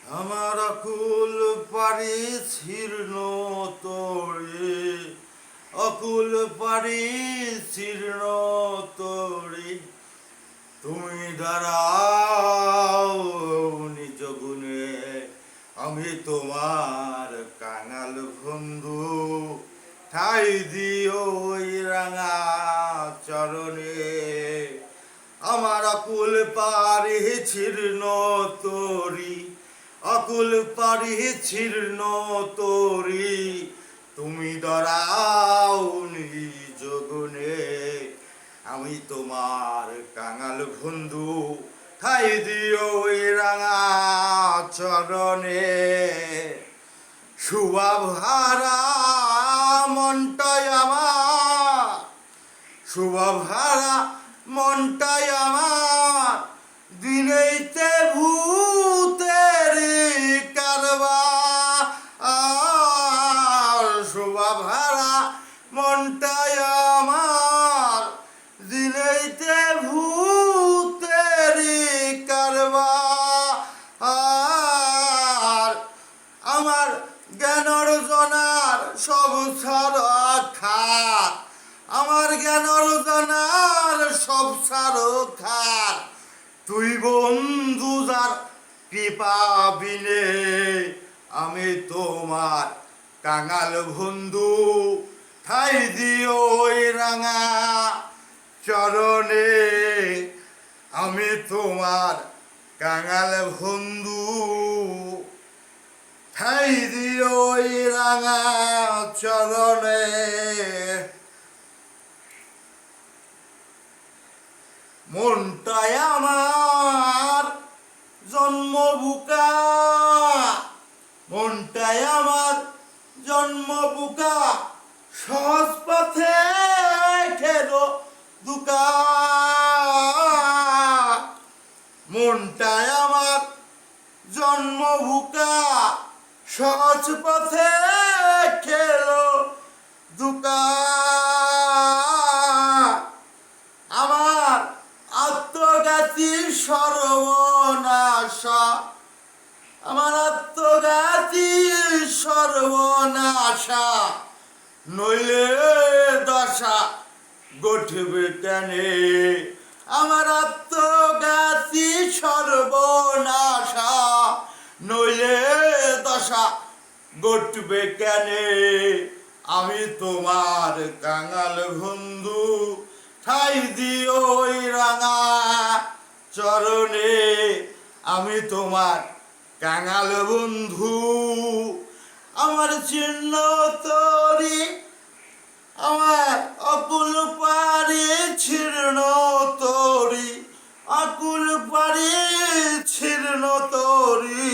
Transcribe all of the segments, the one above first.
আমার অকুল পারি ছির্ণ তোরে, অকুল পারি ছির্ণ তোরে, তুমি দাঁড়াও নিজ গুণে। আমি তোমার কাঙাল বন্ধু, ঠাই দিও ওই রাঙা চরণে। আমার অকুল পারি ছির্ণ তোরি, অকুল পারি ছির্ণ তোরি, তুমি দাঁড়াও নিজ গুণে। আমি তোমার কাঙাল বন্ধু, ঠাই দিও ওই রাঙা চরণে। শুভহারা মনটাই আমার, শুভহারা মনটাই আমার, দিনেইতে ভূতের কারবার। শুভহারা মনটাই আমার, দিনেইতে ভূতের কারবার। আমার জ্ঞান অর্জনার সব সারখার, আমার জ্ঞান অর্জনার সব সারখার, তুই বন্ধু যার কৃপা বিনে। আমি তোমার কাঙাল বন্ধু, ঠাই দিও ওই রাঙা চরণে। আমি তোমার কাঙাল বন্ধু, ঠাই দিও ওই রাঙা চরণে। মনটাই আমার জন্ম বুকা, মনটাই আমার জন্ম বুকা, সহজ পথে খেলো দুকা। মনটাই আমার জন্ম বুকা, সহজ পথে খেলো দুকা। আমার আত্মঘাতী সর্বনাশা, আমার আত্মঘাতী সর্বনাশা, নইলে দশা গঠবে কেনে। আমার আত্মঘাতী সর্বনাশা, নইলে দশা গঠবে কেনে। আমি তোমার কাঙাল বন্ধু, ঠাই দিও ওই রাঙা চরণে। আমি তোমার কাঙাল বন্ধু, আমার চিহ্ন তোরি, আমার অকুল পারি ছির্ণ তোরি, অকুল পারি ছির্ণ তোরি,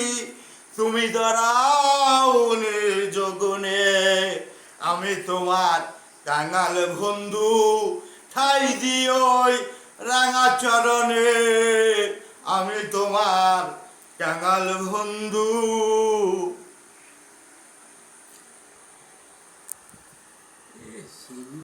তুমি দাঁড়াও নিজ গুণে। আমি তোমার কাঙাল বন্ধু, ঠাই দিও ওই রাঙা চরণে। আমি তোমার কাঙাল বন্ধু।